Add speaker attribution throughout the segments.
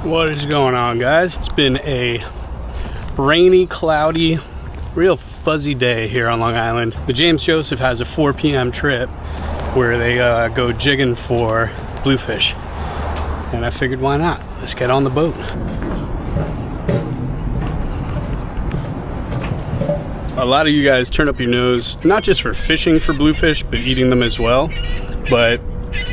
Speaker 1: What is going on, guys? It's been a rainy, cloudy, real fuzzy day here on Long Island. The James Joseph has a 4 p.m. trip where they go jigging for bluefish. And I figured, why not? Let's get on the boat. A lot of you guys turn up your nose, not just for fishing for bluefish, but eating them as well. But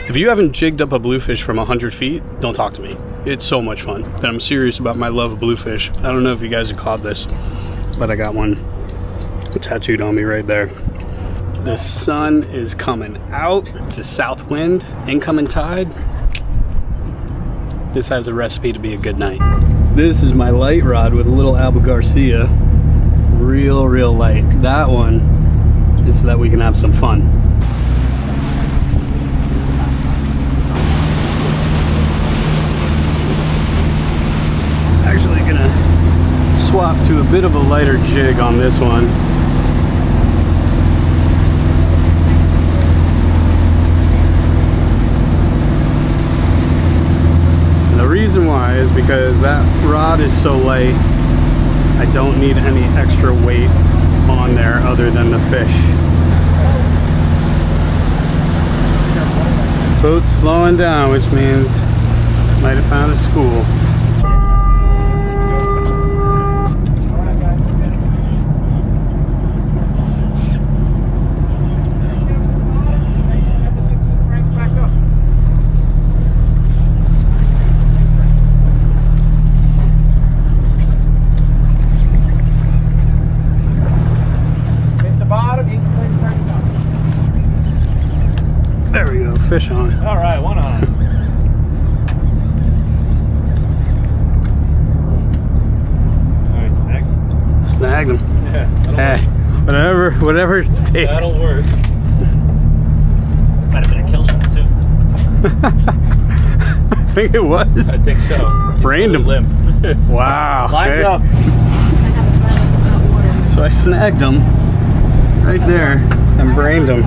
Speaker 1: if you haven't jigged up a bluefish from 100 feet, don't talk to me. It's so much fun. And I'm serious about my love of bluefish. I don't know if you guys have caught this, but I got one tattooed on me right there. The sun is coming out. It's a south wind, incoming tide. This has a recipe to be a good night. This is my light rod with a little Alba Garcia. Real light. That one is so that we can have some fun. Actually gonna swap to a bit of a lighter jig on this one. And the reason why is because that rod is so light, I don't need any extra weight on there other than the fish. Boat's slowing down, which means might have found a school. There we go, fish on.
Speaker 2: All right, one on. All right,
Speaker 1: Snag them.
Speaker 2: Yeah,
Speaker 1: hey, whatever it takes.
Speaker 2: that'll work. Might have been a kill shot too.
Speaker 1: I think it was.
Speaker 2: I think so.
Speaker 1: Brained him.
Speaker 2: Limp.
Speaker 1: Wow.
Speaker 2: Lined up.
Speaker 1: So I snagged him right there and brained him.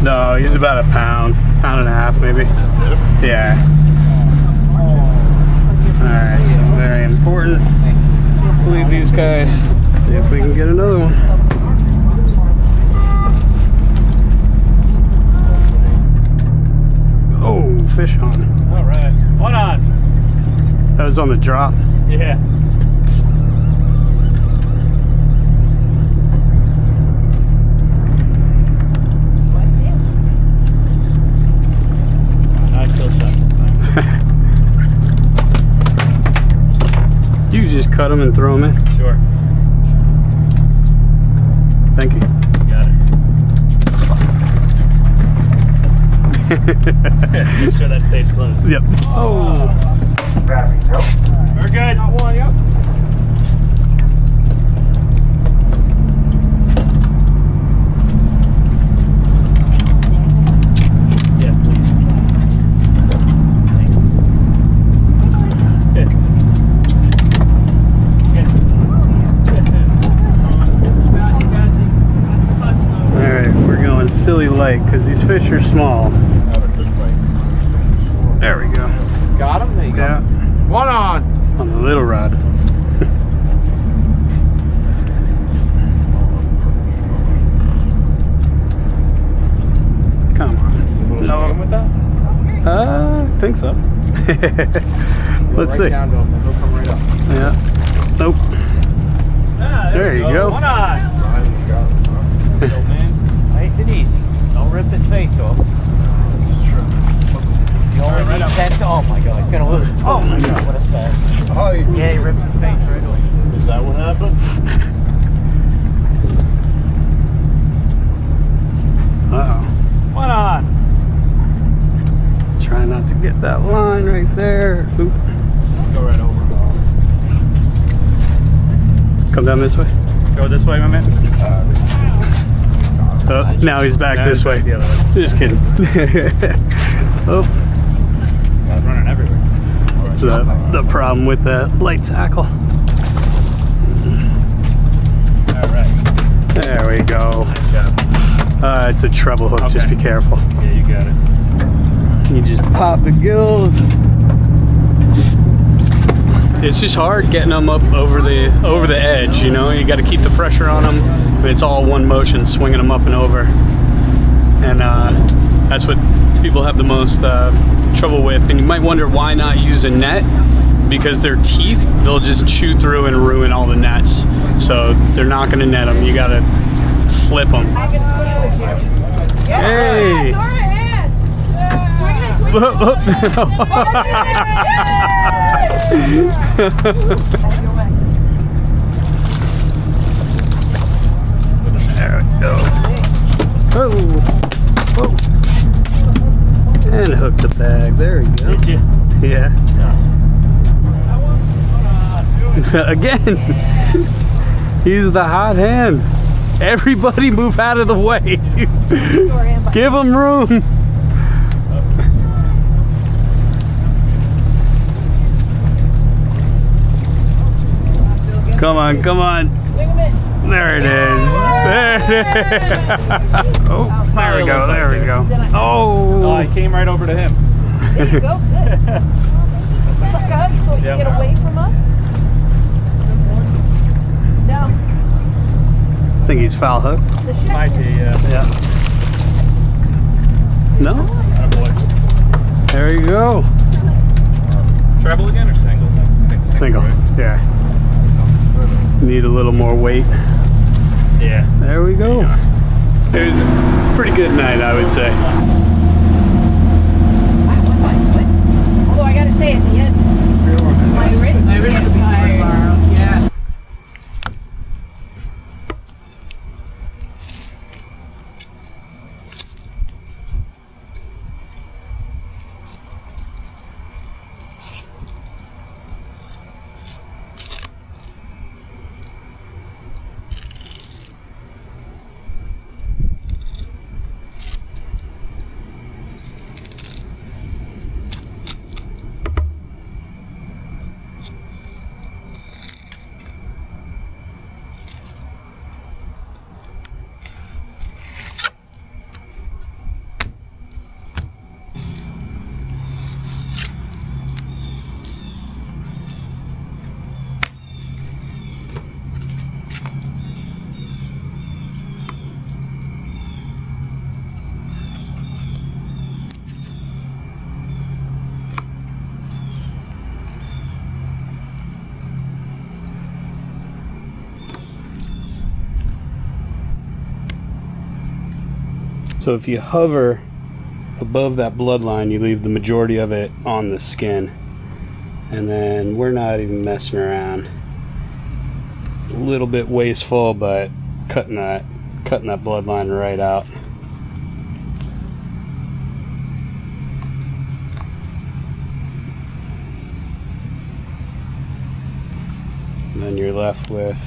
Speaker 1: No, he's about a pound and a half maybe. Yeah. Alright, so very important. Leave these guys. See if we can get another one. Oh, fish on.
Speaker 2: Alright, one on.
Speaker 1: That was on the drop.
Speaker 2: Yeah.
Speaker 1: You just cut them and throw them in.
Speaker 2: Sure.
Speaker 1: Thank you.
Speaker 2: Got it. Make sure that stays closed.
Speaker 1: Yep. Oh.
Speaker 2: We're good.
Speaker 3: Got one, yep.
Speaker 2: Yes, please.
Speaker 1: Alright, we're going silly light because these fish are small. There we go.
Speaker 3: Got him? There you
Speaker 1: Yeah.
Speaker 3: go. One on.
Speaker 1: On the little rod. Come on.
Speaker 3: No. With that?
Speaker 1: I think so. Let's
Speaker 3: right
Speaker 1: see.
Speaker 3: Down to him, and he'll come right up.
Speaker 1: Yeah. Nope.
Speaker 2: Ah,
Speaker 1: There you go.
Speaker 2: One on.
Speaker 3: Yo, man.
Speaker 4: Nice and easy. Don't rip his face off. You only need 10 to, oh my god, he's gonna lose. Oh my god, what a bad.
Speaker 3: Hi.
Speaker 4: Yeah, he ripped his face right away.
Speaker 3: Is that what happened?
Speaker 1: Uh-oh.
Speaker 2: One on.
Speaker 1: Try not to get that line right there. Oop.
Speaker 3: Go right over.
Speaker 1: Come down this way.
Speaker 2: Go this way, my man.
Speaker 1: Oh, now he's back
Speaker 2: Now
Speaker 1: this
Speaker 2: he's
Speaker 1: way.
Speaker 2: back the other way.
Speaker 1: Just kidding. Oh,
Speaker 2: Guys running everywhere.
Speaker 1: that's the problem with that light tackle.
Speaker 2: All right.
Speaker 1: There we go.
Speaker 2: Nice job.
Speaker 1: It's a treble hook, just
Speaker 2: Okay.
Speaker 1: be careful.
Speaker 2: Yeah, you got it.
Speaker 1: You just pop the gills. It's just hard getting them up over the edge, you know? You got to keep the pressure on them. It's all one motion, swinging them up and over. And that's what people have the most trouble with. And you might wonder why not use a net, because their teeth, they'll just chew through and ruin all the nets. So they're not going to net them. You got to flip them. Hey! There we go. Oh. Whoa. And hook the bag. There we go.
Speaker 2: Did you?
Speaker 1: Yeah. Again, he's the hot hand. Everybody move out of the way. Give him room. Come on, come on. There it is. There it is. Oh, there we go, there we go.
Speaker 2: Oh,
Speaker 1: Oh.
Speaker 2: I came right over to him.
Speaker 5: There you go, good. Suck up so you
Speaker 2: Yeah.
Speaker 5: get away from us. No.
Speaker 1: I think he's foul hooked.
Speaker 2: Might be, yeah.
Speaker 1: No?
Speaker 2: Attaboy.
Speaker 1: There you go.
Speaker 2: Treble again or single? I think
Speaker 1: Single.
Speaker 2: right?
Speaker 1: Yeah. Need a little more weight.
Speaker 2: Yeah.
Speaker 1: There we go. It was a pretty good night, I would say.
Speaker 5: Although I gotta say at the end, my wrist is getting tired. Yeah.
Speaker 1: So if you hover above that bloodline, you leave the majority of it on the skin. And then we're not even messing around. A little bit wasteful, but cutting that bloodline right out. And then you're left with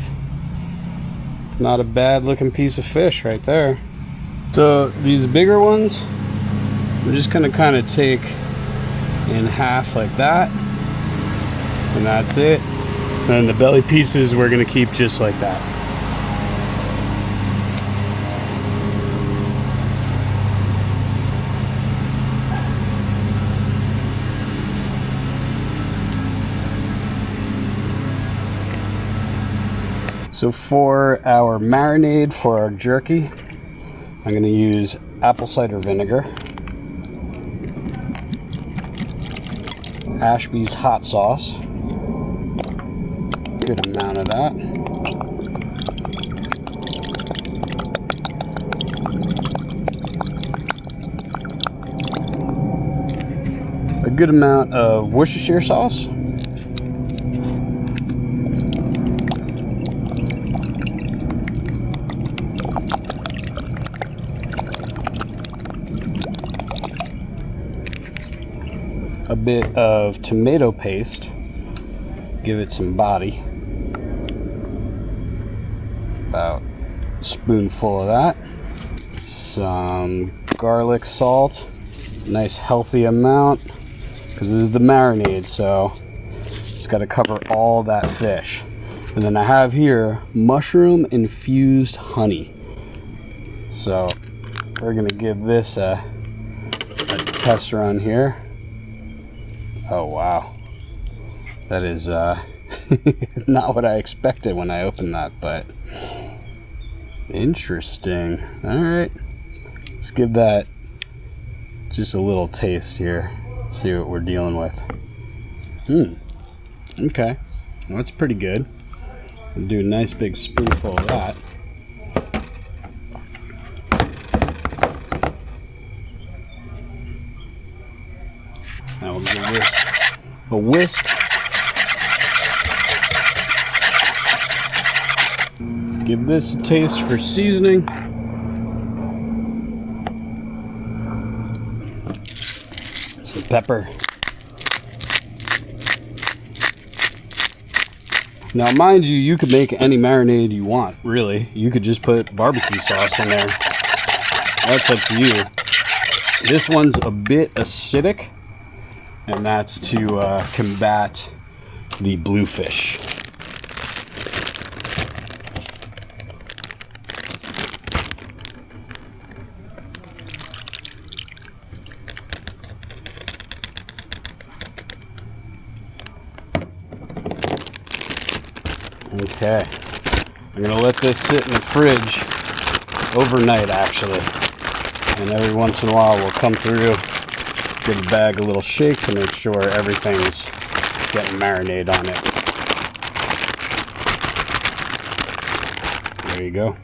Speaker 1: not a bad looking piece of fish right there. So these bigger ones, I'm just gonna kind of take in half like that, and that's it. And the belly pieces we're gonna keep just like that. So for our marinade for our jerky, I'm going to use apple cider vinegar, Ashby's hot sauce, good amount of that, a good amount of Worcestershire sauce, a bit of tomato paste, give it some body, about a spoonful of that, some garlic salt, nice healthy amount, because this is the marinade, so it's got to cover all that fish. And then I have here mushroom infused honey. So we're gonna give this a test run here. Oh wow, that is not what I expected when I opened that, but interesting. All right, let's give that just a little taste here, see what we're dealing with. Okay, well, that's pretty good. We'll do a nice big spoonful of that. Now we'll give this a whisk. Give this a taste for seasoning. Some pepper. Now mind you, you could make any marinade you want, really. You could just put barbecue sauce in there. That's up to you. This one's a bit acidic, and that's to combat the bluefish. Okay, I'm gonna let this sit in the fridge overnight actually, and every once in a while we'll come through, give the bag a little shake to make sure everything's getting marinade on it. There you go.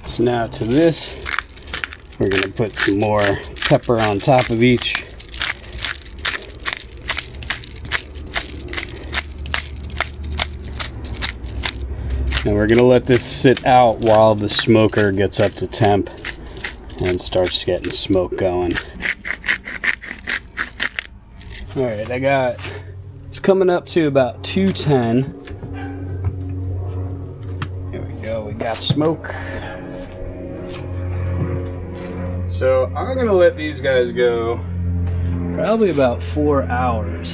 Speaker 1: So now to this, we're going to put some more pepper on top of each. And we're going to let this sit out while the smoker gets up to temp and starts getting smoke going. Alright, it's coming up to about 210. Here we go, we got smoke. So I'm gonna let these guys go probably about 4 hours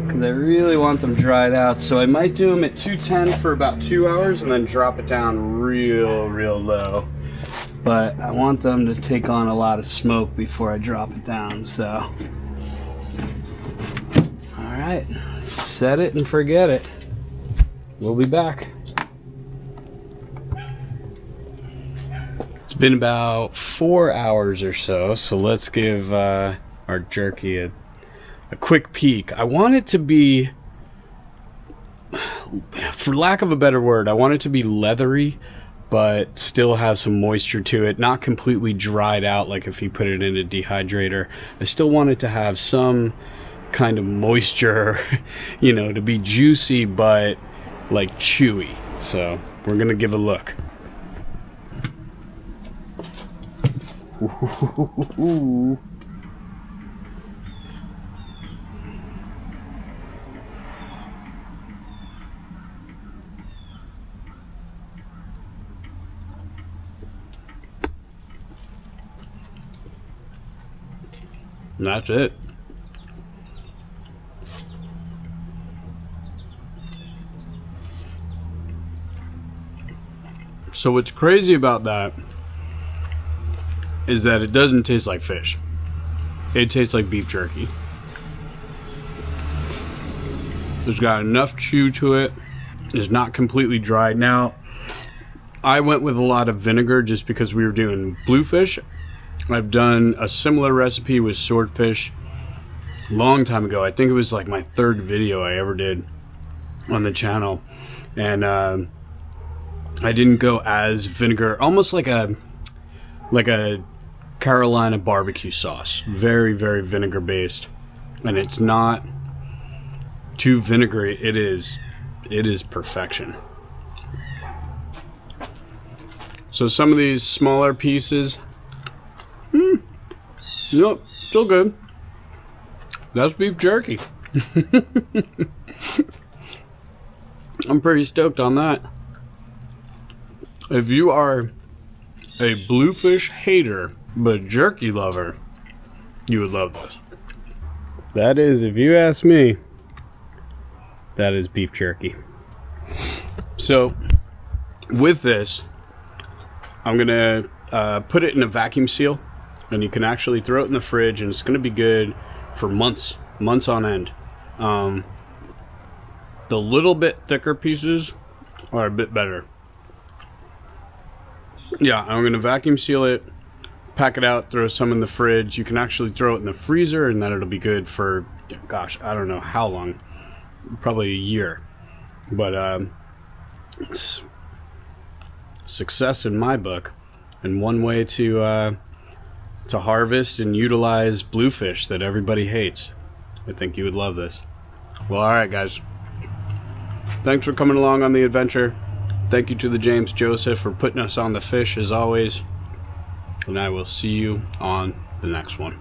Speaker 1: because I really want them dried out. So I might do them at 210 for about 2 hours and then drop it down real low. But I want them to take on a lot of smoke before I drop it down. So, all right, set it and forget it. We'll be back. It's been about 4 hours or so, so let's give our jerky a quick peek. I want it to be, for lack of a better word, I want it to be leathery, but still have some moisture to it, not completely dried out like if you put it in a dehydrator. I still want it to have some kind of moisture, you know, to be juicy but like chewy. So we're gonna give a look. Ooh. And that's it. So what's crazy about that is that it doesn't taste like fish. It tastes like beef jerky. It's got enough chew to it. It's not completely dry. Now, I went with a lot of vinegar just because we were doing bluefish. I've done a similar recipe with swordfish a long time ago. I think it was like my third video I ever did on the channel. And I didn't go as vinegar, almost like a Carolina barbecue sauce. Very, very vinegar based. And it's not too vinegary. It is perfection. So some of these smaller pieces, nope, still good. That's beef jerky. I'm pretty stoked on that. If you are a bluefish hater but jerky lover, you would love this. That is, if you ask me, that is beef jerky. So with this, I'm gonna put it in a vacuum seal, and you can actually throw it in the fridge, and it's gonna be good for months on end. The little bit thicker pieces are a bit better. Yeah, I'm gonna vacuum seal it, pack it out, throw some in the fridge. You can actually throw it in the freezer, and then it'll be good for, gosh, I don't know how long, probably a year. But it's success in my book, and one way to harvest and utilize bluefish that everybody hates. I think you would love this. Well, all right, guys. Thanks for coming along on the adventure. Thank you to the James Joseph for putting us on the fish as always. And I will see you on the next one.